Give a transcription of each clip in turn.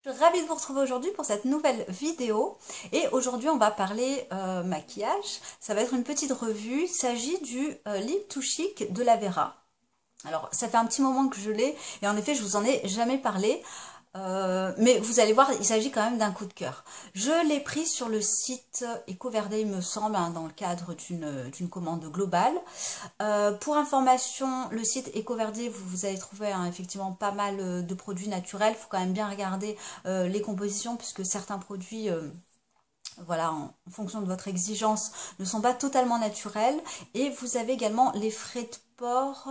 Je suis ravie de vous retrouver aujourd'hui pour cette nouvelle vidéo et aujourd'hui on va parler maquillage. Ça va être une petite revue, il s'agit du Lip to Chic de la Vera. Alors ça fait un petit moment que je l'ai et en effet je vous en ai jamais parlé. Mais vous allez voir, il s'agit quand même d'un coup de cœur. Je l'ai pris sur le site EcoVerde, il me semble, hein, dans le cadre d'une commande globale. Pour information, le site EcoVerde, vous allez trouver hein, effectivement pas mal de produits naturels. Il faut quand même bien regarder les compositions, puisque certains produits... voilà, en fonction de votre exigence, ne sont pas totalement naturels. Et vous avez également les frais de port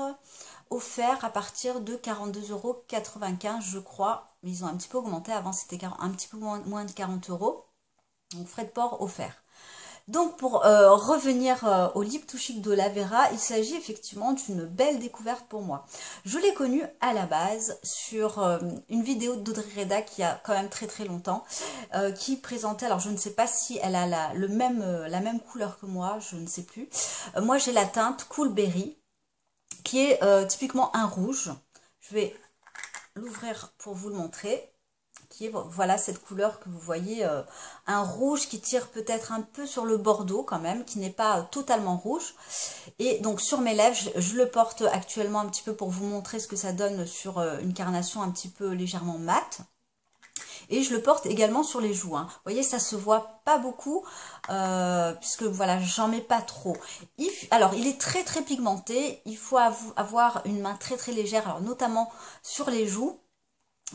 offerts à partir de 42,95 € je crois. Mais ils ont un petit peu augmenté, avant c'était un petit peu moins de 40 €. Donc frais de port offerts. Donc pour revenir au Lip to Chic de la Vera, il s'agit effectivement d'une belle découverte pour moi. Je l'ai connue à la base sur une vidéo d'Audrey Reda qui a quand même très longtemps, qui présentait, alors je ne sais pas si elle a la même couleur que moi, je ne sais plus. Moi j'ai la teinte Cool Berry, qui est typiquement un rouge. Je vais l'ouvrir pour vous le montrer. Qui est, voilà, cette couleur que vous voyez, un rouge qui tire peut-être un peu sur le bordeaux quand même, qui n'est pas totalement rouge. Et donc sur mes lèvres, je le porte actuellement un petit peu pour vous montrer ce que ça donne sur une carnation un petit peu légèrement mate. Et je le porte également sur les joues. Hein. Vous voyez, ça se voit pas beaucoup, puisque voilà, j'en mets pas trop. Alors, il est très pigmenté. Il faut avoir une main très légère, alors notamment sur les joues.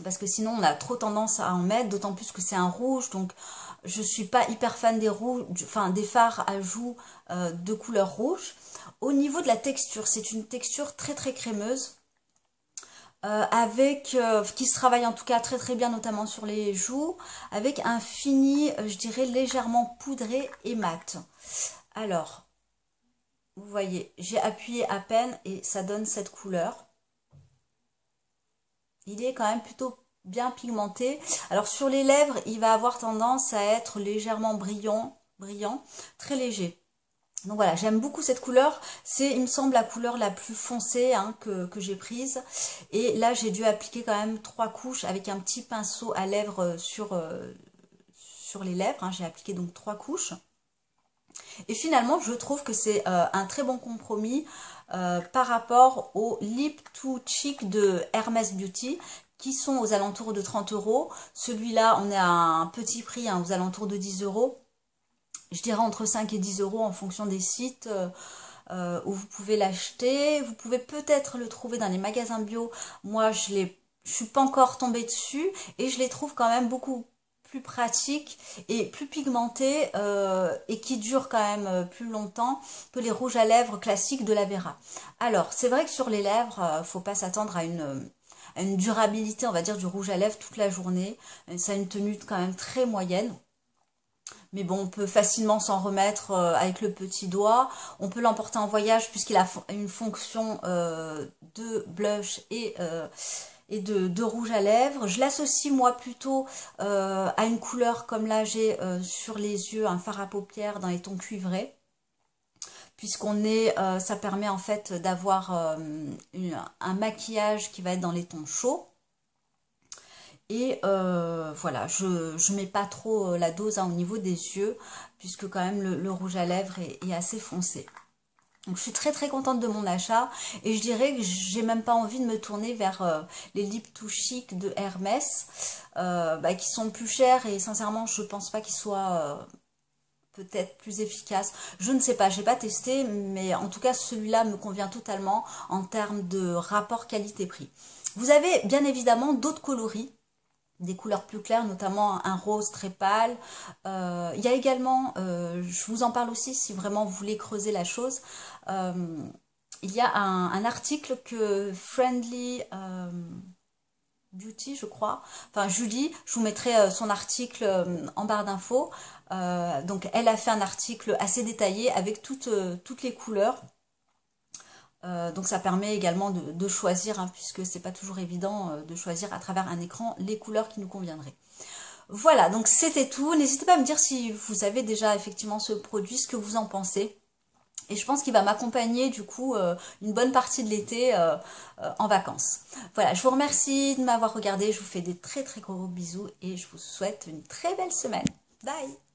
Parce que sinon on a trop tendance à en mettre, d'autant plus que c'est un rouge, donc je suis pas hyper fan des rouges, enfin des fards à joues de couleur rouge. Au niveau de la texture, c'est une texture très crémeuse, qui se travaille en tout cas très bien, notamment sur les joues, avec un fini, je dirais légèrement poudré et mat. Alors, vous voyez, j'ai appuyé à peine et ça donne cette couleur. Il est quand même plutôt bien pigmenté. Alors sur les lèvres, il va avoir tendance à être légèrement brillant, très léger. Donc voilà, j'aime beaucoup cette couleur. C'est, il me semble, la couleur la plus foncée hein, que j'ai prise. Et là, j'ai dû appliquer quand même 3 couches avec un petit pinceau à lèvres sur les lèvres. Hein. J'ai appliqué donc 3 couches. Et finalement, je trouve que c'est un très bon compromis par rapport au Lip to Chic de Hermès Beauty, qui sont aux alentours de 30 €. Celui-là, on est à un petit prix, hein, aux alentours de 10 €. Je dirais entre 5 et 10 € en fonction des sites où vous pouvez l'acheter. Vous pouvez peut-être le trouver dans les magasins bio. Moi, je suis pas encore tombée dessus et je les trouve quand même beaucoup plus pratique et plus pigmenté et qui dure quand même plus longtemps que les rouges à lèvres classiques de la Vera. Alors, c'est vrai que sur les lèvres, faut pas s'attendre à une durabilité, on va dire, du rouge à lèvres toute la journée. Ça a une tenue quand même très moyenne. Mais bon, on peut facilement s'en remettre avec le petit doigt. On peut l'emporter en voyage puisqu'il a une fonction de blush et de rouge à lèvres. Je l'associe moi plutôt à une couleur comme là j'ai sur les yeux, un fard à paupières dans les tons cuivrés. Puisqu'on est, ça permet en fait d'avoir un maquillage qui va être dans les tons chauds. Et voilà, je mets pas trop la dose hein, au niveau des yeux, puisque quand même le rouge à lèvres est assez foncé. Donc je suis très contente de mon achat et je dirais que j'ai même pas envie de me tourner vers les Lip to Chic de Hermès qui sont plus chers et sincèrement je pense pas qu'ils soient peut-être plus efficaces. Je ne sais pas, j'ai pas testé mais en tout cas celui-là me convient totalement en termes de rapport qualité-prix. Vous avez bien évidemment d'autres coloris. Des couleurs plus claires, notamment un rose très pâle. Il y a également, je vous en parle aussi si vraiment vous voulez creuser la chose, il y a un article que Friendly Beauty, je crois, enfin Julie, je vous mettrai son article en barre d'infos. Donc elle a fait un article assez détaillé avec toutes les couleurs. Donc ça permet également de choisir, hein, puisque c'est pas toujours évident de choisir à travers un écran les couleurs qui nous conviendraient. Voilà, donc c'était tout. N'hésitez pas à me dire si vous avez déjà effectivement ce produit, ce que vous en pensez. Et je pense qu'il va m'accompagner du coup une bonne partie de l'été en vacances. Voilà, je vous remercie de m'avoir regardé. Je vous fais des très très gros bisous et je vous souhaite une très belle semaine. Bye!